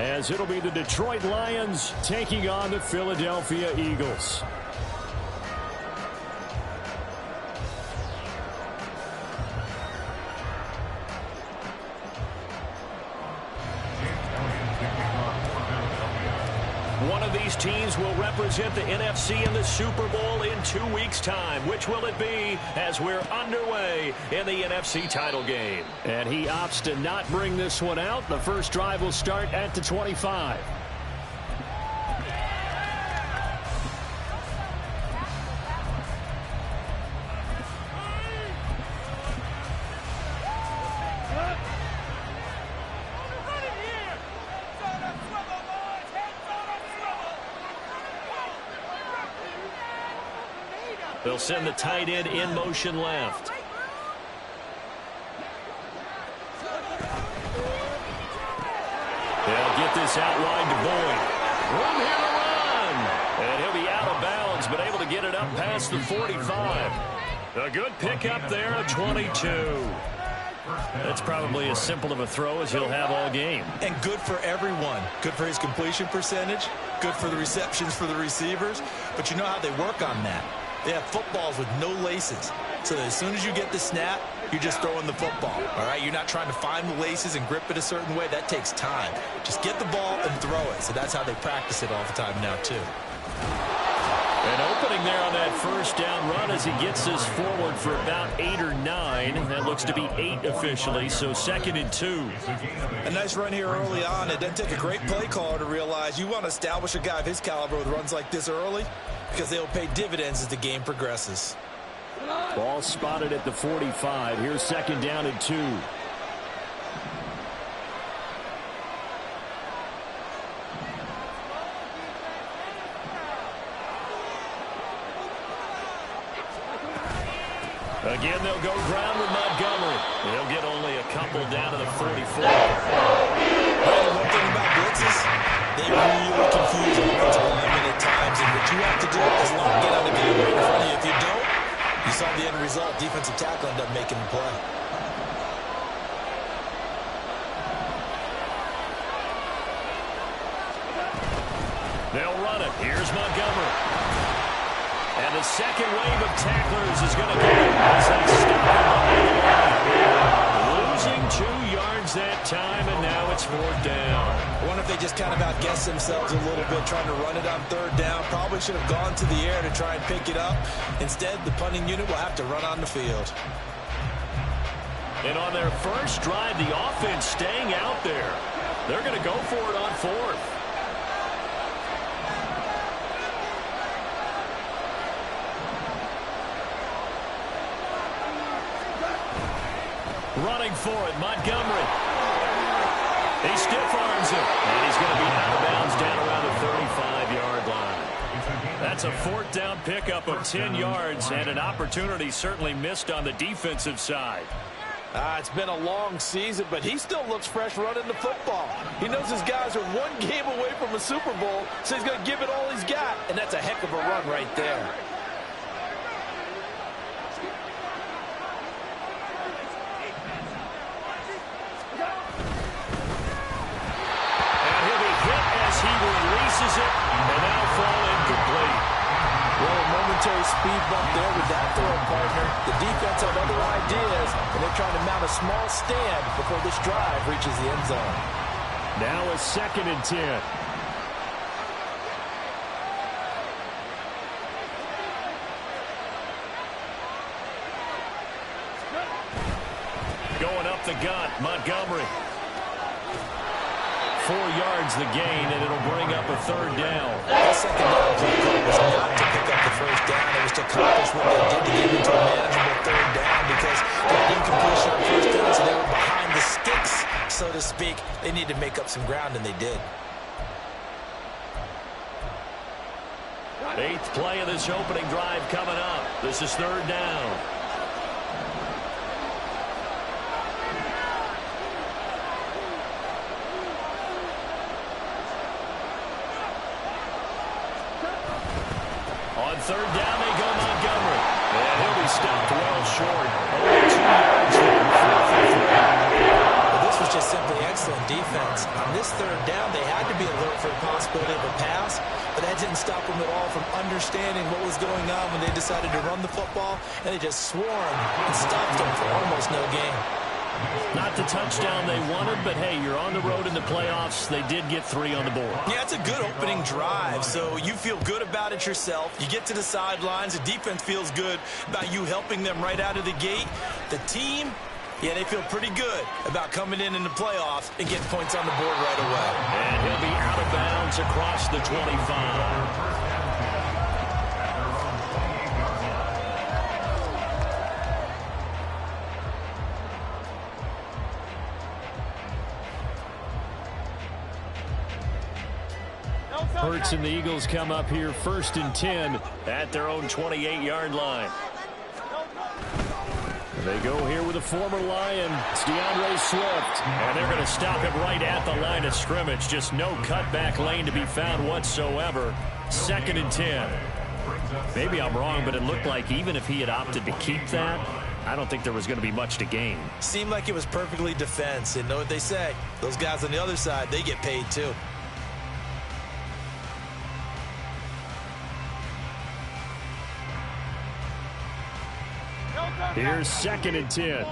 as it'll be the Detroit Lions taking on the Philadelphia Eagles. One of these teams will represent the NFC in the Super Bowl in 2 weeks' time. Which will it be as we're underway in the NFC title game? And he opts to not bring this one out. The first drive will start at the 25. They'll send the tight end in motion left. They'll get this out wide to Boyd. Room here to run. And he'll be out of bounds, but able to get it up past the 45. A good pickup there, a 22. That's probably as simple of a throw as he'll have all game. And good for everyone. Good for his completion percentage. Good for the receptions for the receivers. But you know how they work on that. They have footballs with no laces. So that as soon as you get the snap, you're just throwing the football. All right? You're not trying to find the laces and grip it a certain way. That takes time. Just get the ball and throw it. So that's how they practice it all the time now, too. An opening there on that first down run as he gets us forward for about 8 or 9. That looks to be 8 officially, so 2nd and 2. A nice run here early on. It doesn't take a great play caller to realize you want to establish a guy of his caliber with runs like this early, because they'll pay dividends as the game progresses. Ball spotted at the 45. Here's 2nd down and 2. Again, they'll go ground with Montgomery. They'll get only a couple down to the 44. Well, one thing about blitzes, they really confuse offensive linemen at times, and what you have to do is get out of game right in front of you. If you don't, you saw the end result. Defensive tackle ended up making the play. They'll run it. Here's Montgomery. And the second wave of tacklers is going to go as they stop him. Losing 2 yards that time, and now it's 4th down. I wonder if they just kind of outguessed themselves a little bit trying to run it on 3rd down. Probably should have gone to the air to try and pick it up. Instead, the punting unit will have to run on the field. And on their first drive, the offense staying out there. They're going to go for it on 4th. Running for it, Montgomery. He stiff arms him, and he's going to be out of bounds down around the 35-yard line. That's a 4th down pickup of 10 yards, and an opportunity certainly missed on the defensive side. It's been a long season, but he still looks fresh running the football. He knows his guys are 1 game away from a Super Bowl, so he's going to give it all he's got, and that's a heck of a run right there. He releases it, and now fall incomplete. Well, a momentary speed bump there with that throw, partner. The defense had other ideas, and they're trying to mount a small stand before this drive reaches the end zone. Now a 2nd and 10. Going up the gut, Montgomery. 4 yards the gain, and it'll bring up a 3rd down. The 2nd down play call was not to pick up the 1st down. It was to accomplish what they did to get into a manageable 3rd down, because they had incompletion on 1st down, so they were behind the sticks, so to speak. They needed to make up some ground, and they did. 8th play of this opening drive coming up. This is 3rd down. On 3rd down, they go Montgomery. And he'll be stopped well short. Only 2 yards there. This was was just simply excellent defense. On this third down, they had to be alert for the possibility of a pass, but that didn't stop them at all from understanding what was going on when they decided to run the football, and they just swarmed and stopped them for almost no gain. Not the touchdown they wanted, but hey, you're on the road in the playoffs. They did get 3 on the board. Yeah, it's a good opening drive, so you feel good about it yourself. You get to the sidelines. The defense feels good about you helping them right out of the gate. The team, yeah, they feel pretty good about coming in the playoffs and getting points on the board right away. And he'll be out of bounds across the 25. Hurts and the Eagles come up here 1st and 10 at their own 28-yard line. They go here with a former Lion. It's DeAndre Swift. And they're going to stop him right at the line of scrimmage. Just no cutback lane to be found whatsoever. 2nd and 10. Maybe I'm wrong, but it looked like even if he had opted to keep that, I don't think there was going to be much to gain. Seemed like it was perfectly defense. And know what they say. Those guys on the other side, they get paid too. Here's 2nd and 10.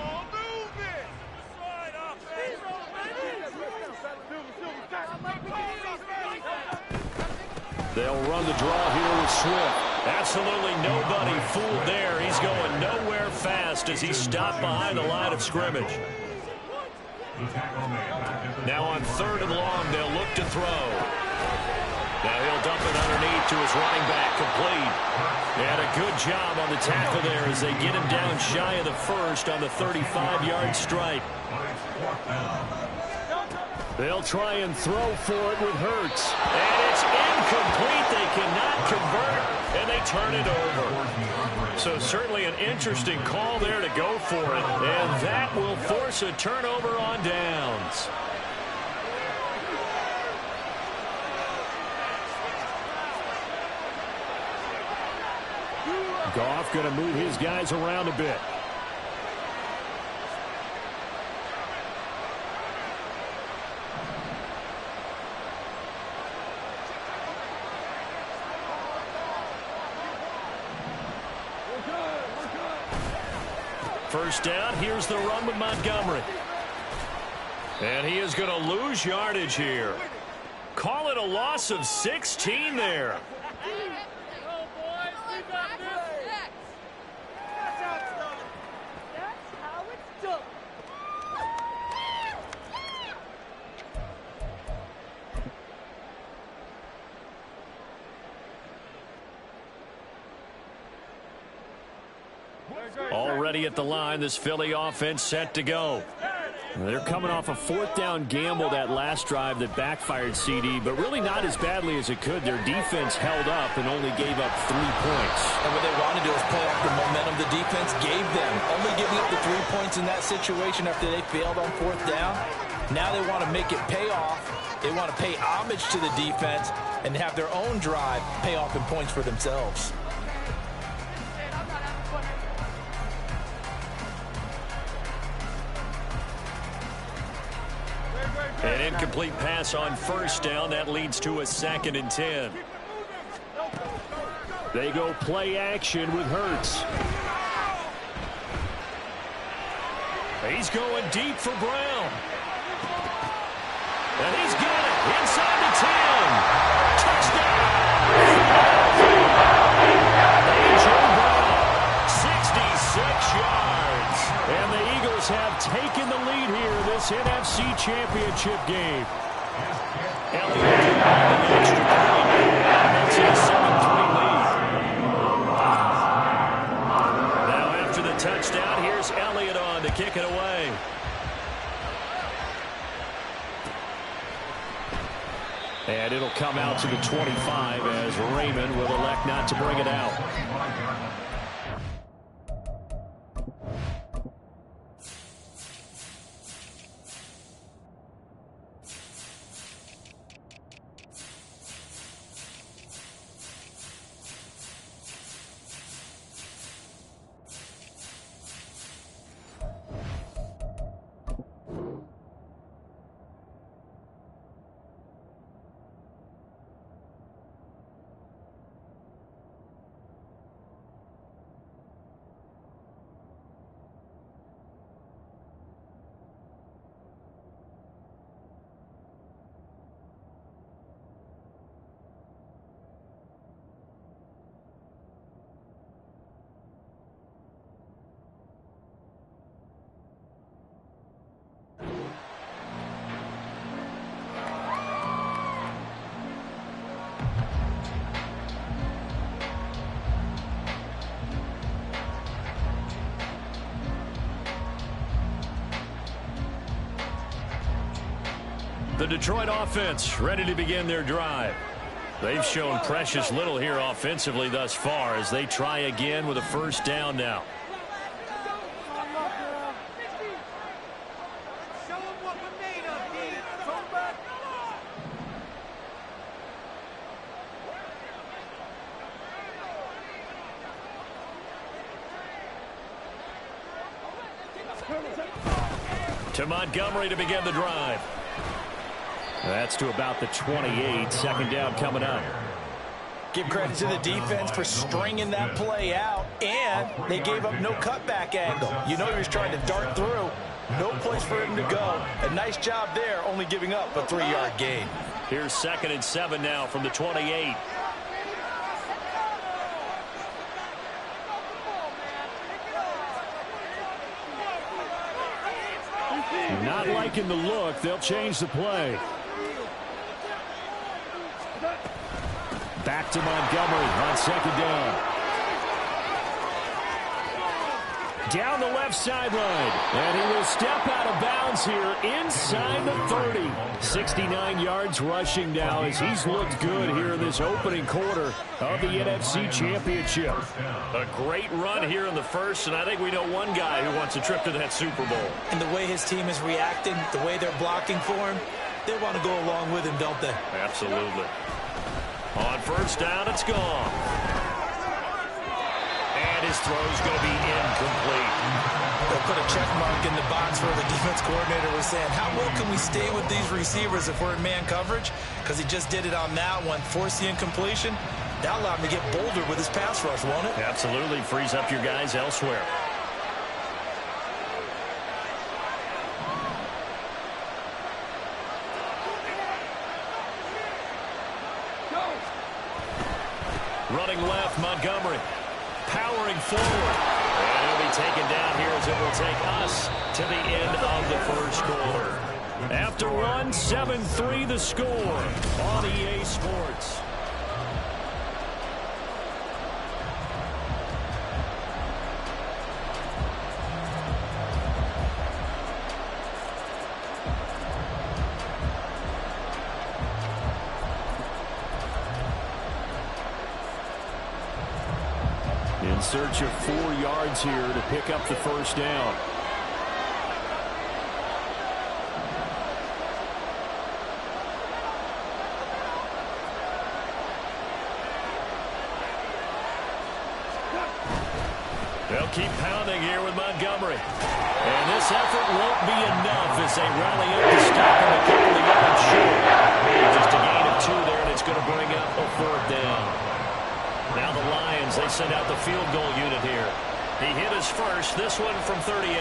They'll run the draw here with Swift. Absolutely nobody fooled there. He's going nowhere fast as he stopped behind the line of scrimmage. Now on 3rd and long, they'll look to throw. Now he'll dump it underneath to his running back, complete. And a good job on the tackle there as they get him down shy of the first on the 35-yard stripe. They'll try and throw for it with Hurts. And it's incomplete. They cannot convert, and they turn it over. So certainly an interesting call there to go for it. And that will force a turnover on downs. Goff going to move his guys around a bit. First down, here's the run with Montgomery. And he is going to lose yardage here. Call it a loss of 16 there. Already at the line, this Philly offense set to go. They're coming off a 4th down gamble that last drive that backfired CD, but really not as badly as it could. Their defense held up and only gave up 3 points. And what they want to do is play off the momentum the defense gave them. Only giving up the 3 points in that situation after they failed on 4th down. Now they want to make it pay off. They want to pay homage to the defense and have their own drive pay off in points for themselves. An incomplete pass on 1st down. That leads to a 2nd and 10. They go play action with Hurts. He's going deep for Brown. And he's got it inside the 10. Touchdown! A.J. Brown, 66 yards. And the Eagles have taken the lead here in this NFC Championship game. Elliott the extra point. That's a 7-3 lead. Now after the touchdown, here's Elliott on to kick it away. And it'll come out to the 25 as Raymond will elect not to bring it out. The Detroit offense ready to begin their drive. They've shown precious little here offensively thus far as they try again with a first down now. To Montgomery to begin the drive. That's to about the 28. Second down coming up. Give credit to the defense for stringing that play out, and they gave up no cutback angle. You know he was trying to dart through. No place for him to go. A nice job there, only giving up a 3-yard gain. Here's 2nd and 7 now from the 28. Not liking the look. They'll change the play. Back to Montgomery on 2nd down. Down the left sideline. And he will step out of bounds here inside the 30. 69 yards rushing now as he's looked good here in this opening quarter of the NFC Championship. A great run here in the first, and I think we know one guy who wants a trip to that Super Bowl. And the way his team is reacting, the way they're blocking for him, they want to go along with him, don't they? Absolutely. On first down, it's gone. And his throw's going to be incomplete. They'll put a check mark in the box where the defense coordinator was saying, how well can we stay with these receivers if we're in man coverage? Because he just did it on that one, forced the incompletion. That allowed him to get bolder with his pass rush, won't it? Absolutely. Frees up your guys elsewhere. Running left, Montgomery. Powering forward. And he'll be taken down here as it will take us to the end of the first quarter. After one, 7-3 the score on EA Sports. In search of 4 yards here to pick up the first down. They'll keep pounding here with Montgomery. And this effort won't be enough as they rally up to stop him a couple of yards short. Just a gain of 2 there, and it's going to bring up a 4th down. Now the Lions, they send out the field goal unit here. He hit his first, this one from 38.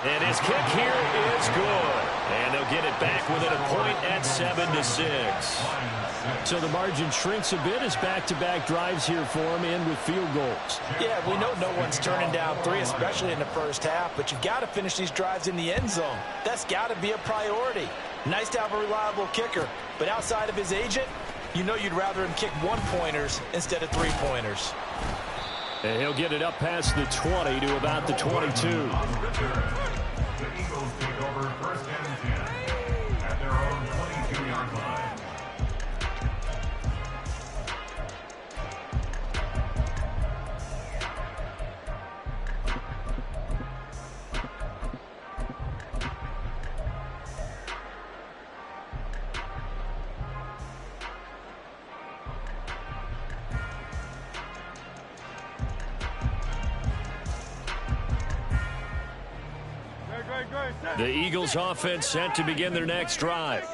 And his kick here is good. And they'll get it back within a point at 7-6. So the margin shrinks a bit as back-to-back drives here for him and with field goals. Yeah, we know no one's turning down 3, especially in the first half, but you've got to finish these drives in the end zone. That's got to be a priority. Nice to have a reliable kicker, but outside of his agent, you know you'd rather him kick 1-pointers instead of 3-pointers. And he'll get it up past the 20 to about the 22. The Eagles take over 1st and 10 at their own 22-yard line. The Eagles offense set to begin their next drive.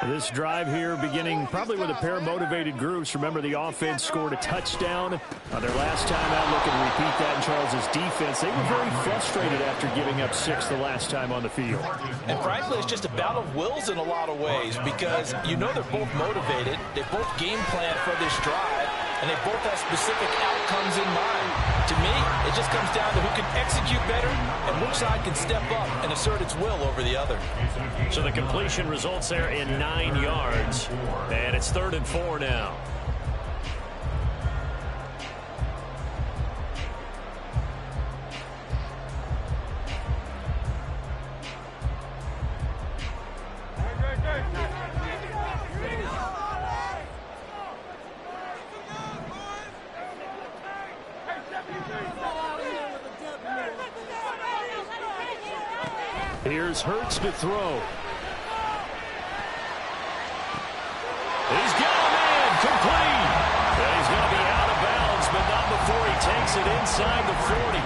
This drive here beginning probably with a pair of motivated groups. Remember, the offense scored a touchdown on their last time out. Looking to repeat that in Charles' defense. They were very frustrated after giving up 6 the last time on the field. And frankly, it's just a battle of wills in a lot of ways because you know they're both motivated. They both game plan for this drive, and they both have specific outcomes in mind. To me, it just comes down to who can execute better and which side can step up and assert its will over the other. So the completion results there in 9 yards, and it's 3rd and 4 now. Here's Hurts to throw. He's got a man complete. And he's going to be out of bounds, but not before he takes it inside the 40.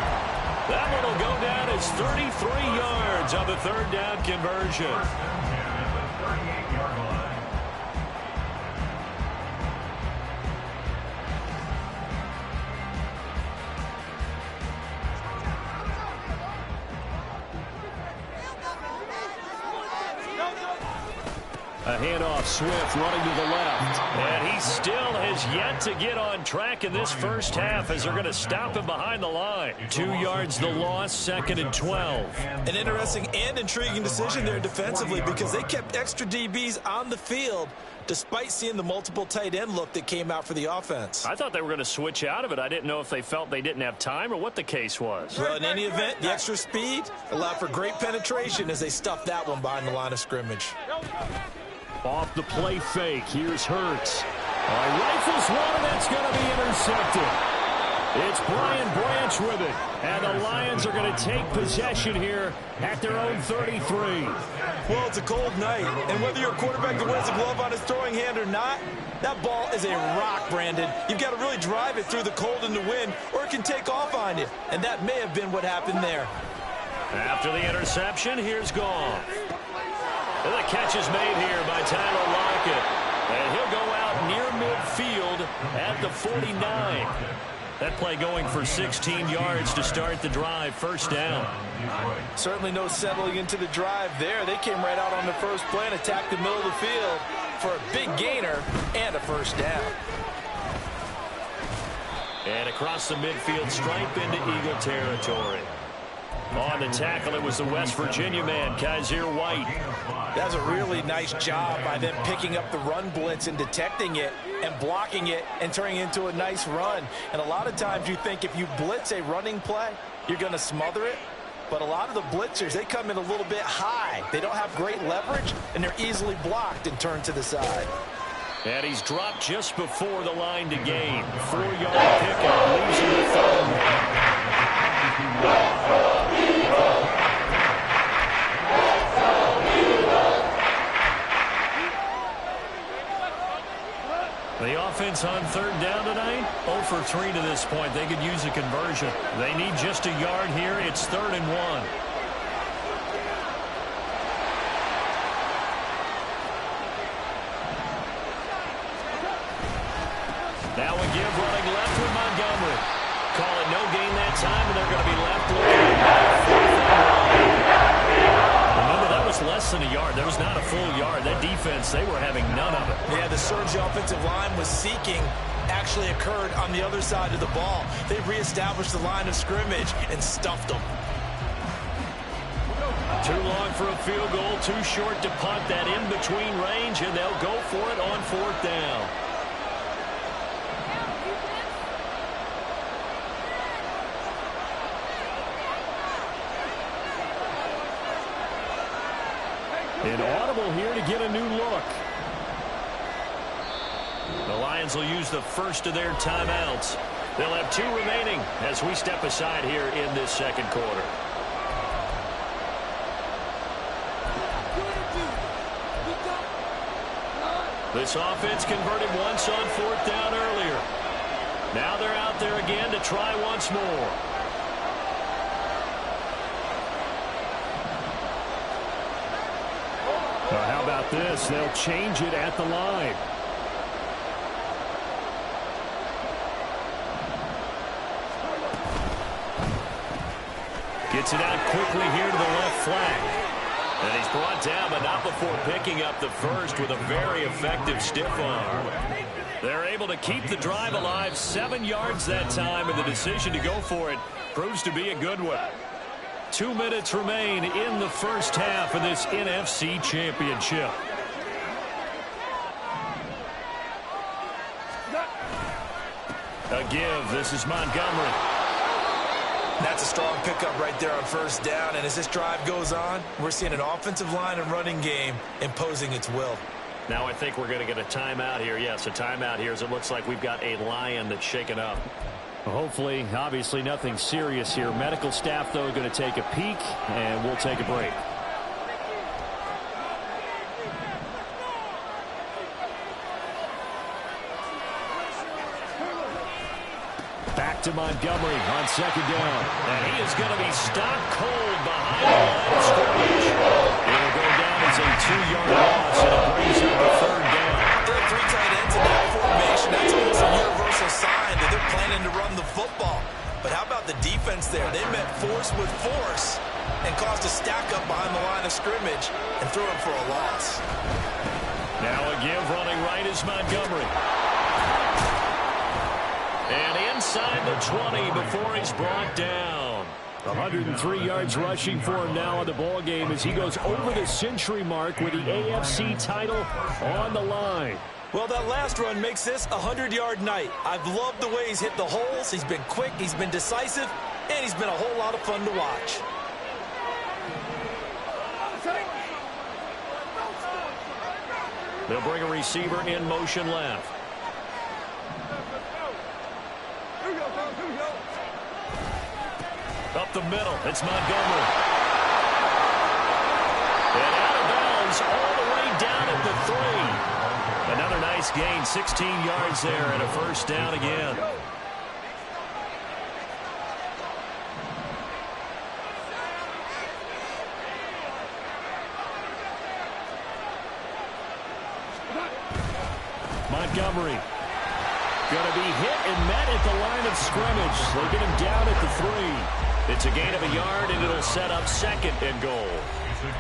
That one will go down as 33 yards on the third down conversion. A handoff, Swift running to the left. And he still has yet to get on track in this first half as they're going to stop him behind the line. 2 yards the loss, 2nd and 12. An interesting and intriguing decision there defensively because they kept extra DBs on the field despite seeing the multiple tight end look that came out for the offense. I thought they were going to switch out of it. I didn't know if they felt they didn't have time or what the case was. Well, in any event, the extra speed allowed for great penetration as they stuffed that one behind the line of scrimmage. Off the play fake, here's Hurts. Rifles one, and that's going to be intercepted. It's Brian Branch with it, and the Lions are going to take possession here at their own 33. Well, it's a cold night, and whether you're a quarterback that wears a glove on his throwing hand or not, that ball is a rock, Brandon. You've got to really drive it through the cold and the wind, or it can take off on you, and that may have been what happened there. After the interception, here's Goff. And the catch is made here by Tyler Lockett. And he'll go out near midfield at the 49. That play going for 16 yards to start the drive. First down. Certainly no settling into the drive there. They came right out on the first play and attacked the middle of the field for a big gainer and a first down. And across the midfield stripe into Eagle territory. On the tackle, it was the West Virginia man, Kaiser White. That's a really nice job by them picking up the run blitz and detecting it and blocking it and turning it into a nice run. And a lot of times you think if you blitz a running play, you're going to smother it. But a lot of the blitzers, they come in a little bit high. They don't have great leverage, and they're easily blocked and turned to the side. And he's dropped just before the line to gain. 4-yard pickup leaves him with 31. The offense on third down tonight, 0 for 3 to this point. They could use a conversion. They need just a yard here. It's 3rd and 1. Now a give running left with Montgomery. Call it no gain that time, and they're going to be left looking at 4th and 1. Remember, that was less than a yard. That was not a full yard. That defense, they were having none of it. Yeah, the surge the offensive line was seeking actually occurred on the other side of the ball. They reestablished the line of scrimmage and stuffed them. Too long for a field goal, too short to punt. That in-between range, and they'll go for it on 4th down. An audible here to get a new look. The Lions will use the first of their timeouts. They'll have 2 remaining as we step aside here in this second quarter. This offense converted once on 4th down earlier. Now they're out there again to try once more. How about this? They'll change it at the line. Gets it out quickly here to the left flank. And he's brought down, but not before picking up the first with a very effective stiff arm. They're able to keep the drive alive, 7 yards that time, and the decision to go for it proves to be a good one. 2 minutes remain in the first half of this NFC Championship. A give. This is Montgomery. That's a strong pickup right there on first down. And as this drive goes on, we're seeing an offensive line and running game imposing its will. Now I think we're going to get a timeout here. Yes, a timeout here as it looks like we've got a Lion that's shaken up. Hopefully, obviously nothing serious here. Medical staff, though, going to take a peek, and we'll take a break. to Montgomery on second down. And he is going to be stopped cold behind the line of scrimmage. It'll go down as a 2-yard loss, and it brings up a third down. There are 3 tight ends in that formation. That's almost a universal sign that they're planning to run the football. But how about the defense there? They met force with force and caused a stack up behind the line of scrimmage and threw him for a loss. Now a give running right is Montgomery. And inside the 20 before he's brought down. 103 yards rushing for him now in the ball game as he goes over the century mark with the AFC title on the line. Well, that last run makes this a 100-yard night. I've loved the way he's hit the holes. He's been quick, he's been decisive, and he's been a whole lot of fun to watch. They'll bring a receiver in motion left. Up the middle, it's Montgomery. And out of bounds all the way down at the 3. Another nice gain, 16 yards there, and a first down again. Montgomery going to be hit and met at the line of scrimmage. They get him down at the 3. It's a gain of a yard, and it'll set up second and goal.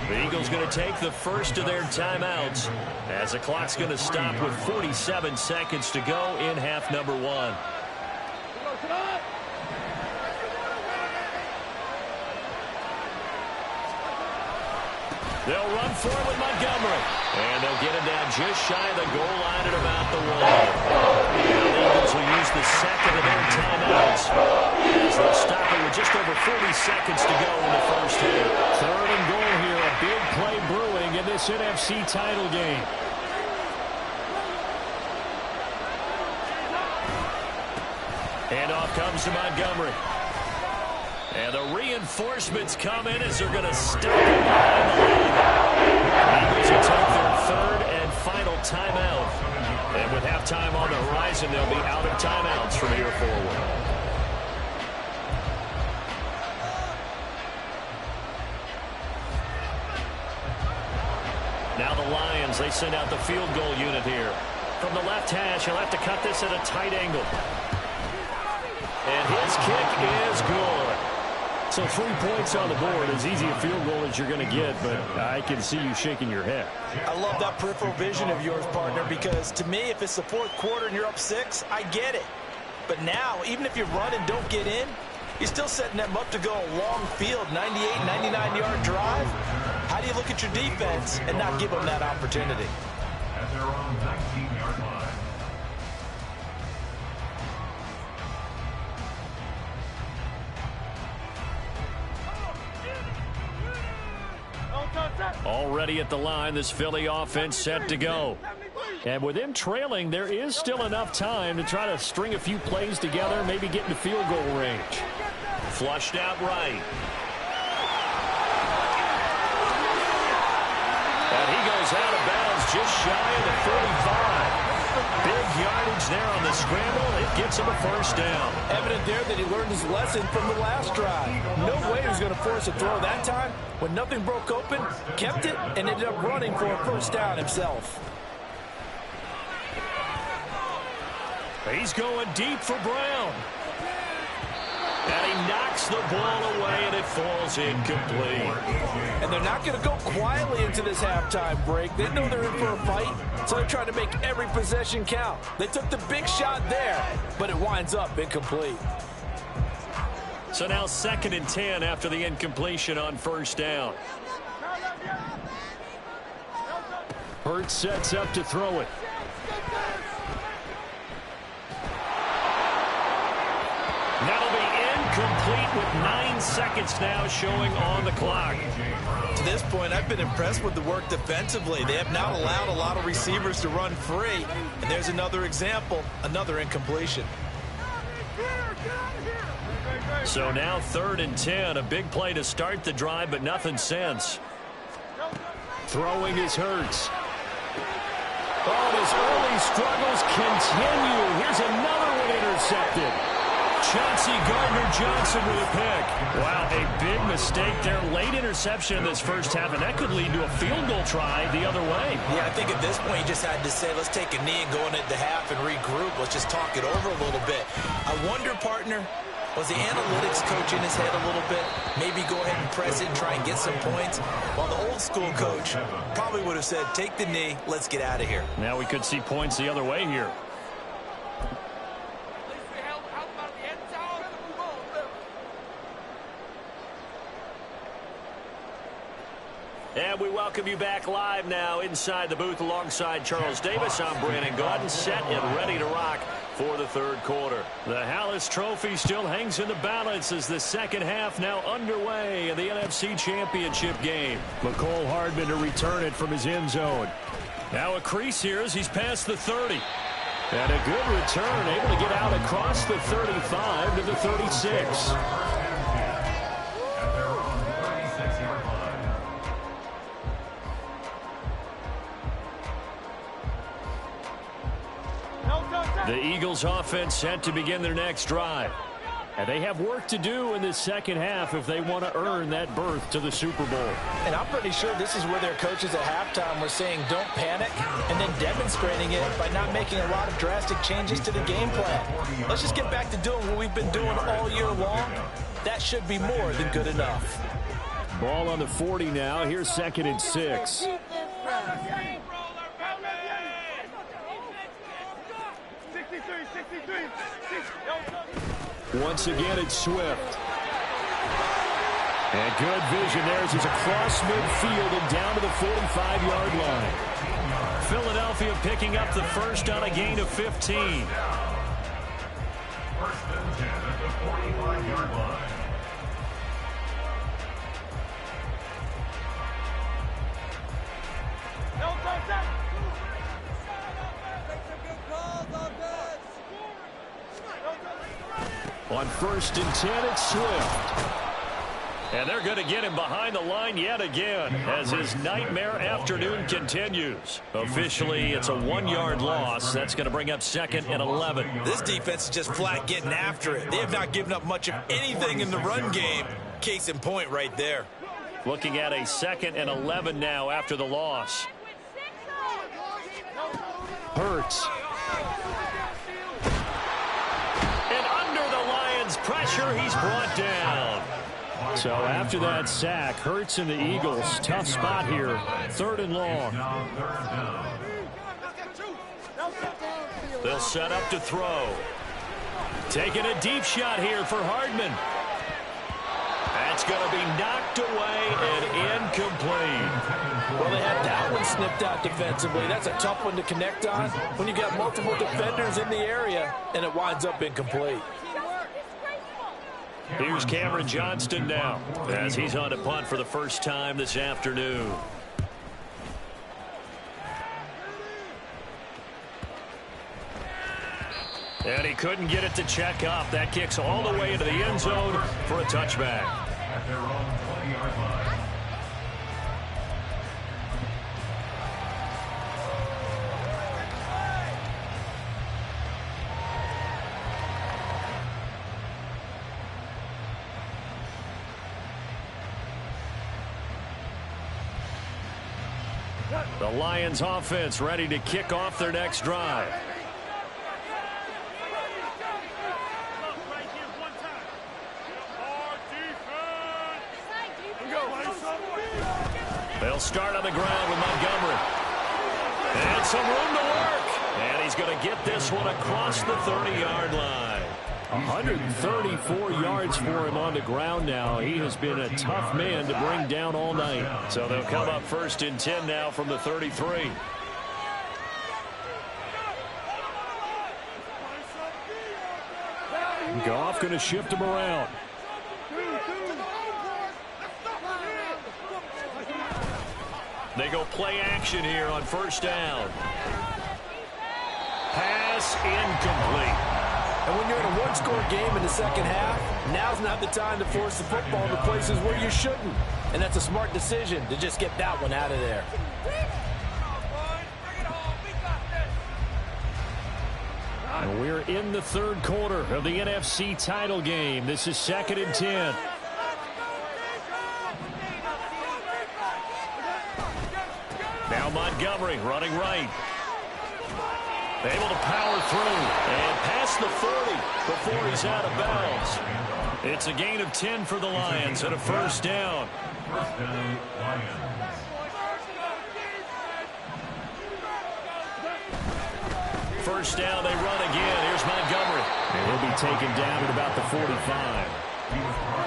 The Eagles going to take the first of their timeouts as the clock's going to stop with 47 seconds to go in half number 1. They'll run for it with Montgomery. And they'll get him down just shy of the goal line at about the 1. Now the Eagles will use the second of their timeouts as they'll stop it with just over 40 seconds to go in the first half. Third and goal here. A big play brewing in this NFC title game. Handoff comes to Montgomery. And the reinforcements come in as they're going to stop it behind the line. Eagles will take their third and final timeout. And with halftime on the horizon, they'll be out of timeouts from here forward. Now the Lions, they send out the field goal unit here. From the left hash, he'll have to cut this at a tight angle. And his kick is good. So 3 points on the board, as easy a field goal as you're going to get, but I can see you shaking your head. I love that peripheral vision of yours, partner, because to me, if it's the 4th quarter and you're up 6, I get it. But now, even if you run and don't get in, you're still setting them up to go a long field, 98, 99-yard drive. How do you look at your defense and not give them that opportunity? At their own 19-yard line. Already at the line, this Philly offense set to go. And with them trailing, there is still enough time to try to string a few plays together, maybe get into field goal range. Flushed out right. And he goes out of bounds just shy of the 45. Big yardage there on the scramble. It gets him a first down. Evident there that he learned his lesson from the last drive. No way he was going to force a throw that time. When nothing broke open, kept it, and ended up running for a first down himself. He's going deep for Brown. And he knocks the ball away, and it falls incomplete. And they're not going to go quietly into this halftime break. They know they're in for a fight, so they're trying to make every possession count. They took the big shot there, but it winds up incomplete. So now 2nd and 10 after the incompletion on first down. Hurts sets up to throw it. That'll be incomplete with 9 seconds now showing on the clock. To this point, I've been impressed with the work defensively. They have not allowed a lot of receivers to run free. And there's another example, another incompletion. So now 3rd and 10, a big play to start the drive, but nothing since. Throwing is Hurts. Oh, his early struggles continue. Here's another one intercepted. Chauncey Gardner-Johnson with a pick. Wow, a big mistake there. Late interception in this first half, and that could lead to a field goal try the other way. Yeah, I think at this point you just had to say, let's take a knee and go into the half and regroup. Let's just talk it over a little bit. I wonder, partner, was the analytics coach in his head a little bit? Maybe go ahead and press it and try and get some points? While the old school coach probably would have said, take the knee, let's get out of here. Now we could see points the other way here. And we welcome you back live now inside the booth alongside Charles Davis. I'm Brandon Gaudin, set and ready to rock for the third quarter. The Hallis Trophy still hangs in the balance as the second half now underway in the NFC Championship game. Mecole Hardman to return it from his end zone. Now a crease here as he's past the 30. And a good return, able to get out across the 35 to the 36. The Eagles offense set to begin their next drive. And they have work to do in this second half if they want to earn that berth to the Super Bowl. And I'm pretty sure this is where their coaches at halftime were saying don't panic and then demonstrating it by not making a lot of drastic changes to the game plan. Let's just get back to doing what we've been doing all year long. That should be more than good enough. Ball on the 40 now. Here's 2nd and 6. Once again, it's Swift. And good vision there as he's across midfield and down to the 45-yard line. Philadelphia picking up the first on a gain of 15. First and 10 at the 45-yard line. On 1st and 10, it's Swift. And they're going to get him behind the line yet again as his nightmare afternoon continues. Officially, it's a 1-yard loss. That's going to bring up 2nd and 11. This defense is just flat getting after it. They have not given up much of anything in the run game. Case in point right there. Looking at a 2nd and 11 now after the loss. Hurts. And under the Lions' pressure, he's brought down. So after that sack, Hurts and the Eagles, tough spot here. 3rd and long. They'll set up to throw. Taking a deep shot here for Hardman. That's going to be knocked away and incomplete. Well, they had that one snipped out defensively. That's a tough one to connect on when you got multiple defenders in the area, and it winds up incomplete. Here's Cameron Johnston now as he's on to punt for the first time this afternoon. And he couldn't get it to check up. That kicks all the way into the end zone for a touchback. At their own 20-yard line. The Lions offense ready to kick off their next drive. They'll start on the ground with Montgomery. And some room to work. And he's going to get this one across the 30-yard line. 134 yards for him on the ground now. He has been a tough man to bring down all night. So they'll come up 1st and 10 now from the 33. Goff going to shift him around. They go play action here on 1st down. Pass incomplete. And when you're in a one-score game in the second half, now's not the time to force the football to places where you shouldn't. And that's a smart decision to just get that one out of there. We're in the third quarter of the NFC title game. This is 2nd and 10. Now Montgomery running right. Able to power through and past the 40 before he's out of bounds. It's a gain of 10 for the Lions and a first down. First down, Lions. First down, they run again. Here's Montgomery. And he'll be taken down at about the 45.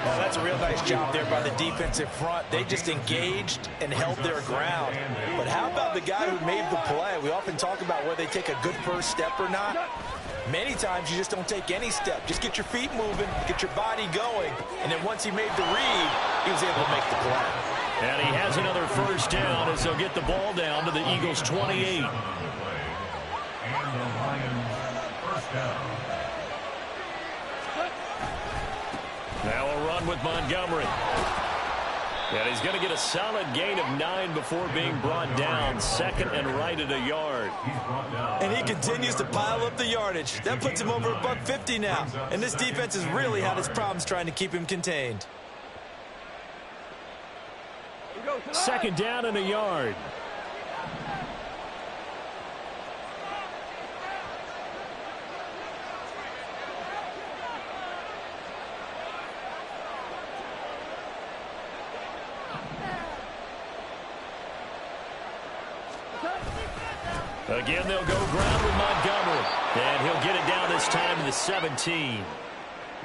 Well, that's a real nice job there by the defensive front. They just engaged and held their ground. But how about the guy who made the play? We often talk about whether they take a good first step or not. Many times you just don't take any step. Just get your feet moving, get your body going. And then once he made the read, he was able to make the play. And he has another first down as they'll get the ball down to the Eagles' 28. And the Lions, first down. Now a run with Montgomery. And he's going to get a solid gain of 9 before being brought down. 2nd and right at a yard. And he continues to pile up the yardage. That puts him over $150 now. And this defense has really had its problems trying to keep him contained. 2nd down and a yard. Again, they'll go ground with Montgomery. And he'll get it down this time to the 17.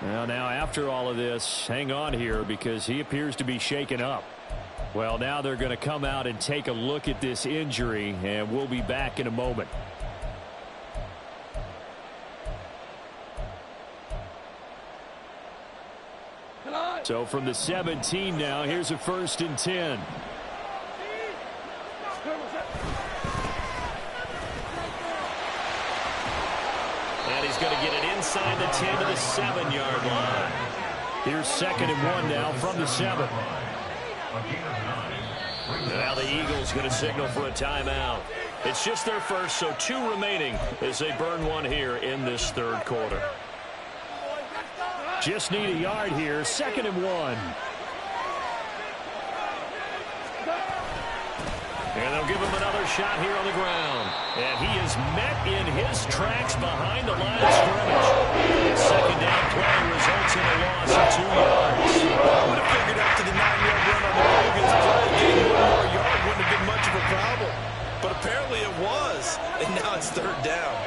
Well, now after all of this, hang on here because he appears to be shaken up. Well, now they're going to come out and take a look at this injury, and we'll be back in a moment. So from the 17 now, here's a 1st and 10. And he's going to get it inside the 10 to the 7-yard line. Here's 2nd and 1 now from the 7. Now the Eagles going to signal for a timeout. It's just their first, so 2 remaining as they burn one here in this third quarter. Just need a yard here. 2nd and 1. And they'll give him another shot here on the ground. And he is met in his tracks behind the line of scrimmage. 2nd down play results in a loss of 2 yards. I would have figured after the 9-yard run on the previous play, getting 1 more yard wouldn't have been much of a problem. But apparently it was. And now it's 3rd down.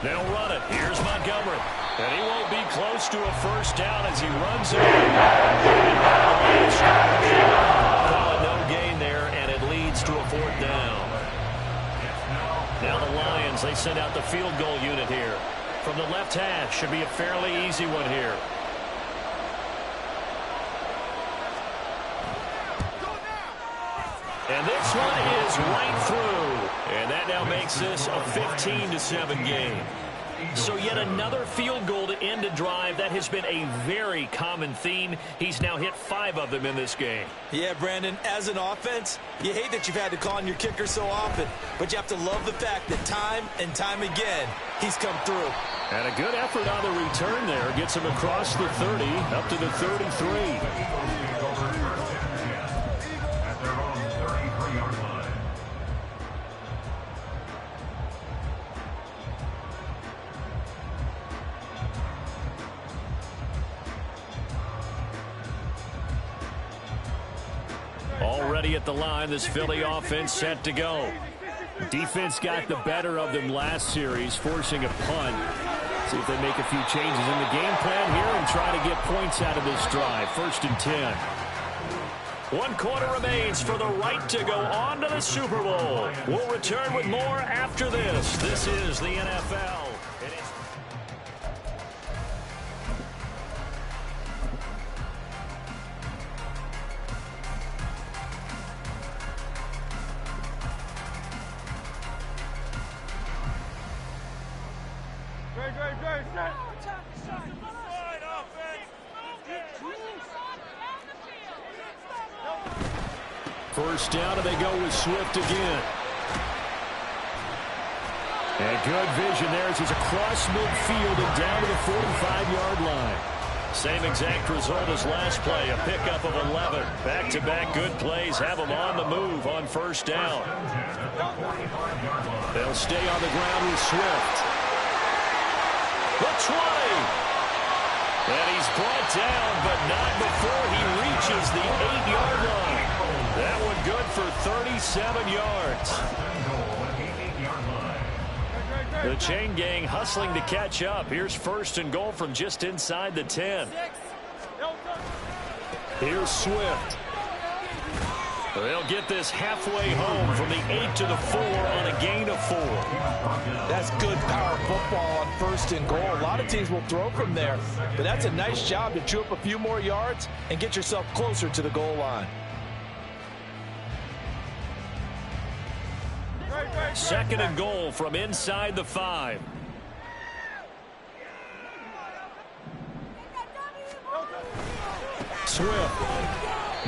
They'll run it. Here's Montgomery. And he won't be close to a first down as he runs it. No gain there, and it leads to a 4th down. Now the Lions, they send out the field goal unit here. From the left hash, should be a fairly easy one here. And this one is right through. And that now makes this a 15-7 game. So yet another field goal to end a drive. That has been a very common theme. He's now hit 5 of them in this game. Yeah, Brandon, as an offense, you hate that you've had to call on your kicker so often, but you have to love the fact that time and time again, he's come through. And a good effort on the return there. Gets him across the 30, up to the 33. Already at the line, this Philly offense set to go. Defense got the better of them last series, forcing a punt. See if they make a few changes in the game plan here and try to get points out of this drive. 1st and 10. 1 quarter remains for the right to go on to the Super Bowl. We'll return with more after this. This is the NFL. First down, and they go with Swift again. And good vision there as he's across midfield and down to the 45-yard line. Same exact result as last play, a pickup of 11. Back-to-back good plays have them on the move on first down. They'll stay on the ground with Swift. The 20. And he's brought down, but not before he reaches the 8-yard line. That one good for 37 yards. The chain gang hustling to catch up. Here's first and goal from just inside the 10. Here's Swift. They'll get this halfway home from the 8 to the 4 on a gain of 4. That's good power football on first and goal. A lot of teams will throw from there, but that's a nice job to chew up a few more yards and get yourself closer to the goal line. Second and goal from inside the 5. Swift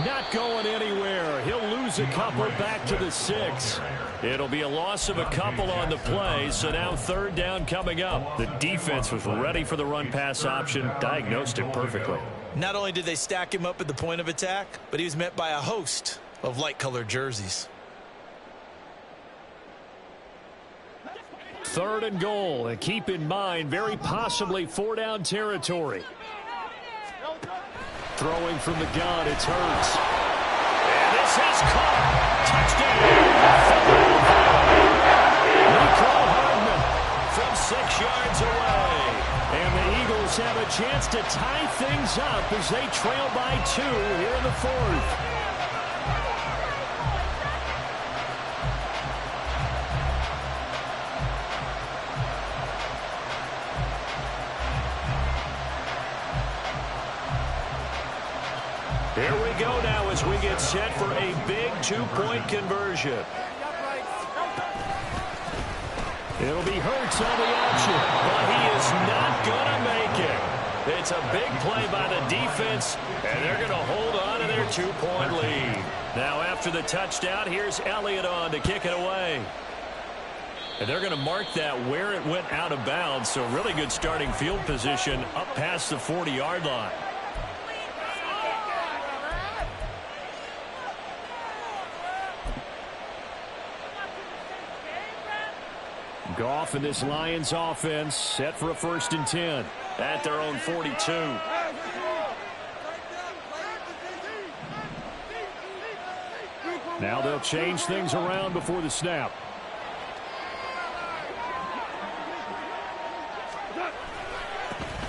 not going anywhere. He'll lose a couple back to the 6. It'll be a loss of a couple on the play, so now third down coming up. The defense was ready for the run-pass option, diagnosed it perfectly. Not only did they stack him up at the point of attack, but he was met by a host of light-colored jerseys. Third and goal, and keep in mind, very possibly 4-down territory. Throwing from the gun, it's Hurts. And this is caught. Touchdown. Mecole Hardman from 6 yards away. And the Eagles have a chance to tie things up as they trail by 2 here in the 4th. Here we go now as we get set for a big 2-point conversion. It'll be Hurts on the option, but he is not going to make it. It's a big play by the defense, and they're going to hold on to their 2-point lead. Now after the touchdown, here's Elliott on to kick it away. And they're going to mark that where it went out of bounds, so really good starting field position up past the 40-yard line. Goff and this Lions offense set for a 1st and 10 at their own 42. Now they'll change things around before the snap.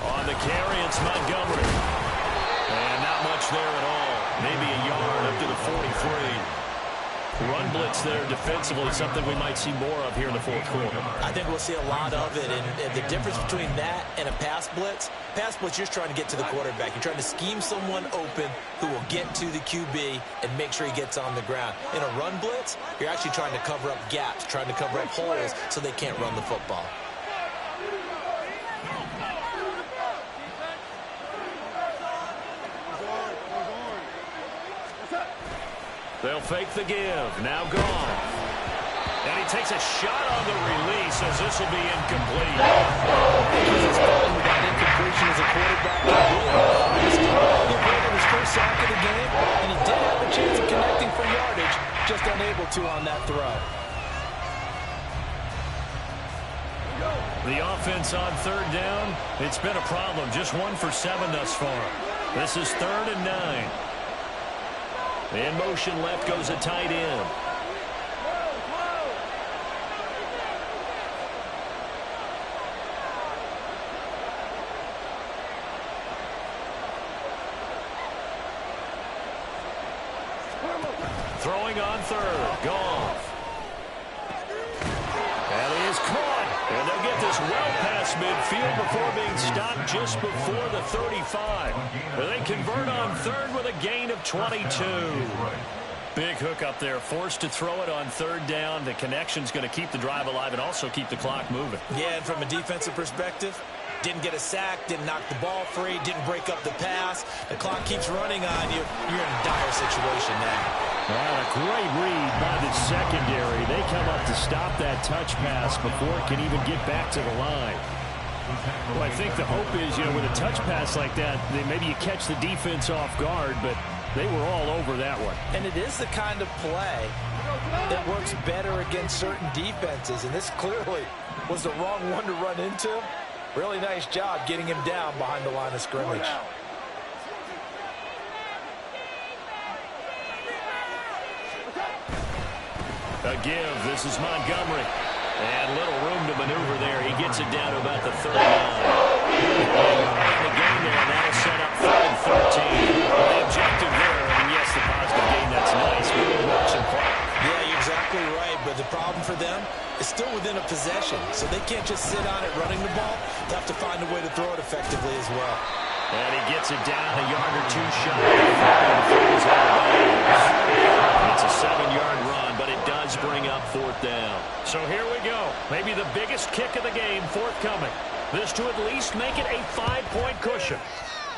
On the carry, it's Montgomery. And not much there at all. Maybe a yard up to the 43. Run blitz there defensively, something we might see more of here in the 4th quarter. I think we'll see a lot of it, and the difference between that and a pass blitz, you're just trying to get to the quarterback. You're trying to scheme someone open who will get to the QB and make sure he gets on the ground. In a run blitz, you're actually trying to cover up gaps, trying to cover up holes so they can't run the football. They'll fake the give. Now gone. And he takes a shot on the release as this will be incomplete. He's falling with that incompletion as a quarterback. He avoided his first sack of the game, and he did have a chance of connecting for yardage, just unable to on that throw. The offense on third down, it's been a problem. Just 1 for 7 thus far. This is 3rd and 9. In motion left goes a tight end. Throwing on third. Goff. And he is caught. And they'll get this well past midfield before being stopped just before the 35. They convert on third with a gain of 22. Big hook up there, forced to throw it on third down. The connection's going to keep the drive alive and also keep the clock moving. Yeah, and from a defensive perspective, didn't get a sack, didn't knock the ball free, didn't break up the pass. The clock keeps running on you. You're in a dire situation now. Well, a great read by the secondary. They come up to stop that touch pass before it can even get back to the line. Well, I think the hope is, with a touch pass like that, maybe you catch the defense off guard, but they were all over that one. And it is the kind of play that works better against certain defenses, and this clearly was the wrong one to run into. Really nice job getting him down behind the line of scrimmage. A give. This is Montgomery. And little room to maneuver there. He gets it down to about the 39. And the gain there, that'll set up 3rd and 13. The objective there, and yes, the positive gain, that's nice. Good watching clock. Yeah, you're exactly right, but the problem for them is still within a possession, so they can't just sit on it running the ball. They have to find a way to throw it effectively as well. And he gets it down a yard or two shy. It's a 7-yard run, but it does bring up 4th down. So here we go. Maybe the biggest kick of the game forthcoming. This to at least make it a 5-point cushion.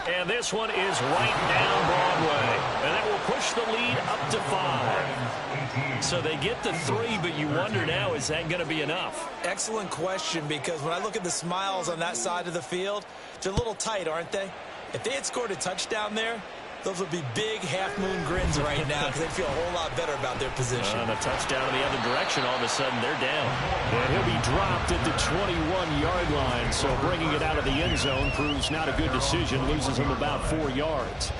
And this one is right down Broadway. And that will push the lead up to 5. So they get the 3, but you wonder now, is that going to be enough? Excellent question, because when I look at the smiles on that side of the field, they're a little tight, aren't they? If they had scored a touchdown there, those would be big half-moon grins right now because they feel a whole lot better about their position. And a touchdown in the other direction, all of a sudden they're down. And he'll be dropped at the 21-yard line, so bringing it out of the end zone proves not a good decision, loses him about 4 yards.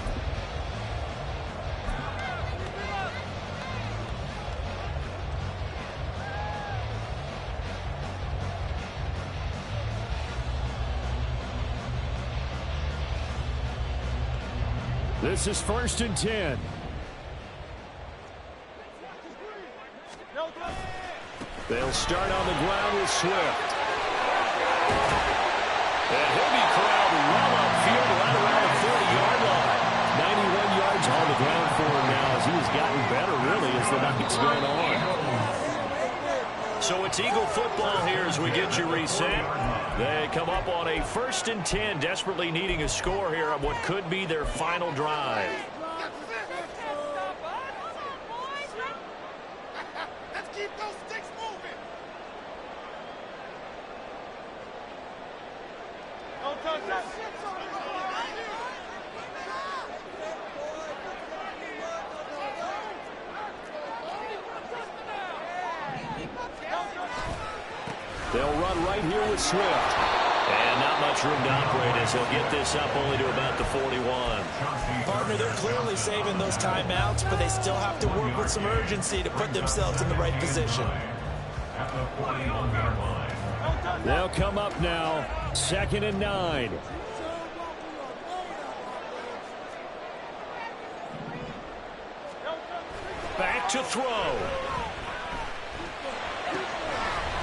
This is 1st and 10. They'll start on the ground with Swift. And he'll be corralled well upfield right around the 40-yard line. 91 yards on the ground for him now as he's gotten better, really, as the night's gone on. So it's Eagle football here as we get you reset. They come up on a 1st and 10, desperately needing a score here on what could be their final drive. Let's keep those sticks moving. Don't touch that shit. They'll run right here with Swift. And not much room to operate as he'll get this up only to about the 41. Partner, they're clearly saving those timeouts, but they still have to work with some urgency to put themselves in the right position. They'll come up now, 2nd and 9. Back to throw.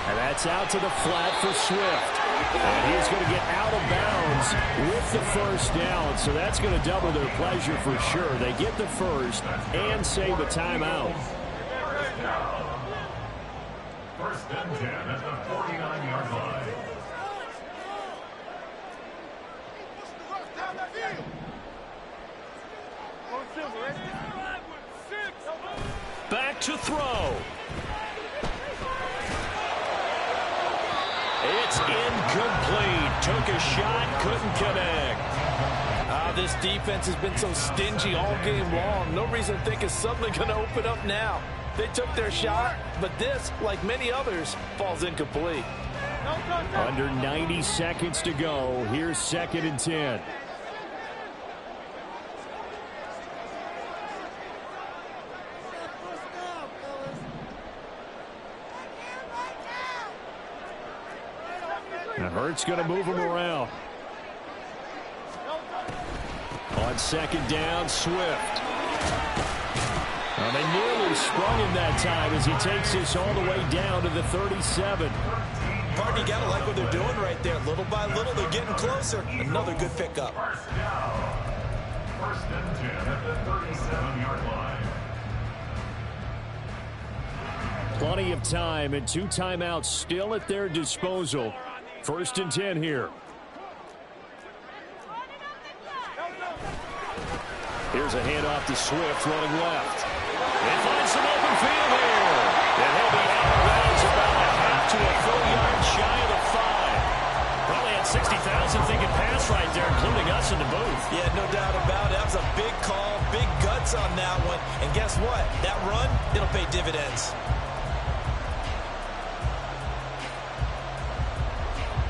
And that's out to the flat for Swift. And he's going to get out of bounds with the 1st down. So that's going to double their pleasure for sure. They get the 1st and save a timeout. 1st and 10 at the 49-yard line. Back to throw. It's incomplete. Took a shot, couldn't connect. This defense has been so stingy all game long. No reason to think it's suddenly going to open up now. They took their shot, but this, like many others, falls incomplete. Under 90 seconds to go. Here's 2nd and 10. Now Hurts going to move him around. On 2nd down, Swift. Well, they nearly sprung him that time as he takes this all the way down to the 37. Partner, you got to like what they're doing right there. Little by little, they're getting closer. Another good pickup. 1st and 10 at the 37-yard line. Plenty of time and 2 timeouts still at their disposal. 1st and 10 here. Here's a handoff to Swift running left. And finds some open field here. And he'll be out of bounds about a half to a full yard shy of the 5. Probably had 60,000 thinking pass right there, including us in the booth. Yeah, no doubt about it. That was a big call, big guts on that one. And guess what? That run, it'll pay dividends.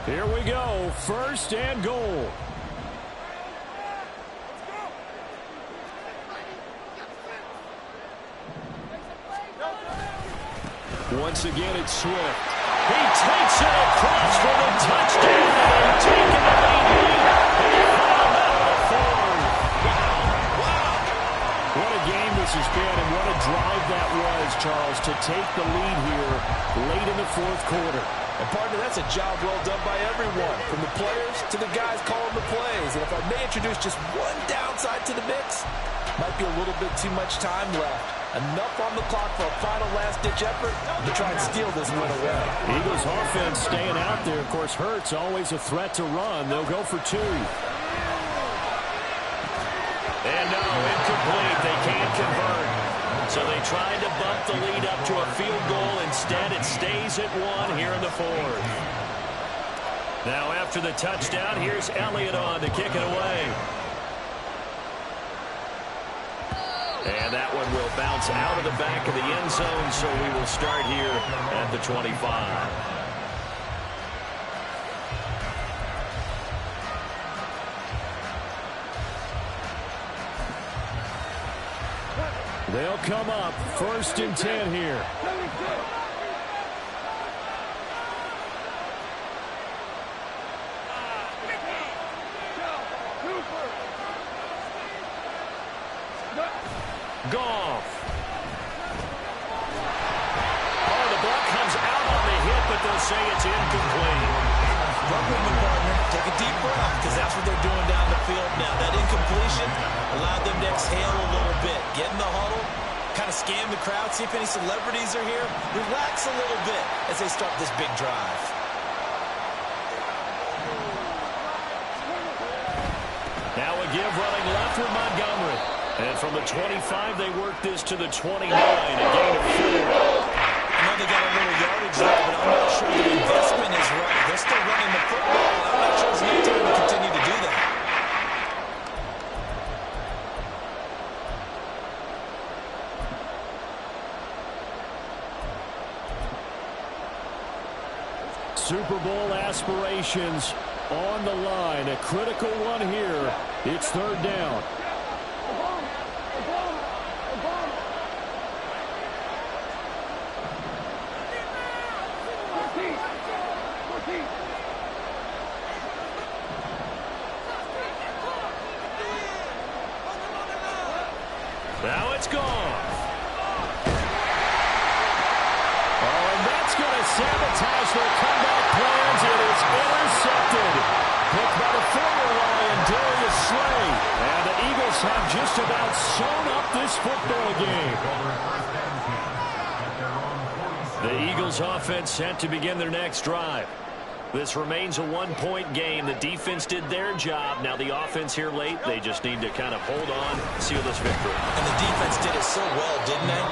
Here we go. 1st and goal. Once again, it's Swift. He takes it across for the touchdown. And taking the lead. And he found out the 4. Wow. What a game this has been, and what a drive that was, Charles, to take the lead here late in the 4th quarter. And partner, that's a job well done by everyone, from the players to the guys calling the plays. And if I may introduce just one downside to the mix, might be a little bit too much time left. Enough on the clock for a final last-ditch effort to try and steal this win away. Eagles offense staying out there. Of course, Hurts always a threat to run. They'll go for 2. And no, incomplete. They can't convert. So they tried to bump the lead up to a field goal. Instead, it stays at 1 here in the 4th. Now, after the touchdown, here's Elliott on to kick it away. And that one will bounce out of the back of the end zone, so we will start here at the 25. They'll come up 1st and 10 here. Goff. Oh, the block comes out on the hit, but they'll say it's incomplete. Work with me, partner. Take a deep breath, because that's what they're doing down the field now. That incompletion allowed them to exhale a little bit. Get in the huddle, kind of scan the crowd, see if any celebrities are here. Relax a little bit as they start this big drive. Now a give running left with Montgomery. And from the 25, they work this to the 29, a gain of 4. I know they got a little yardage there, but I'm not sure the investment is right. They're still running the football, and I'm not sure there's enough time to continue to do that. Super Bowl aspirations on the line. A critical one here. It's 3rd down. Now it's gone. Oh, and that's going to sabotage their comeback plans. It is intercepted. Picked by the former Lion, Darius Slay. And the Eagles have just about sewn up this football game. The Eagles offense set to begin their next drive. This remains a 1-point game. The defense did their job. Now the offense here late, they just need to kind of hold on, seal this victory. And the defense did it so well, didn't they?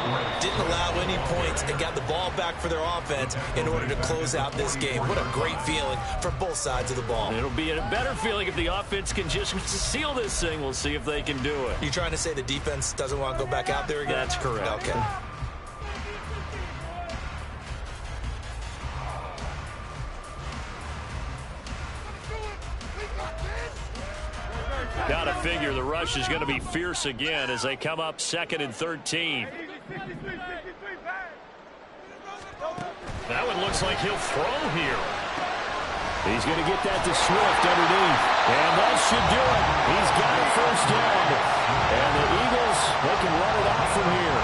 Didn't allow any points and got the ball back for their offense in order to close out this game. What a great feeling for both sides of the ball. It'll be a better feeling if the offense can just seal this thing. We'll see if they can do it. You trying to say the defense doesn't want to go back out there again? That's correct. Okay. Got to figure the rush is going to be fierce again as they come up 2nd and 13. That one looks like he'll throw here. He's going to get that to Swift underneath. And that should do it. He's got a 1st down. And the Eagles, they can run it off from here.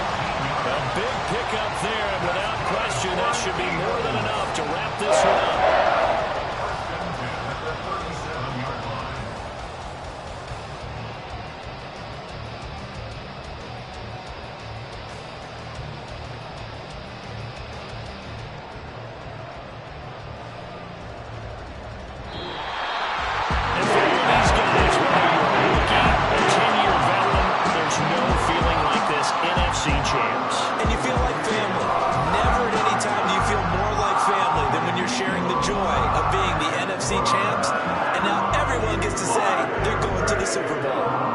A big pickup there, and without question, that should be more than enough to wrap this one up. to say they're going to the Super Bowl.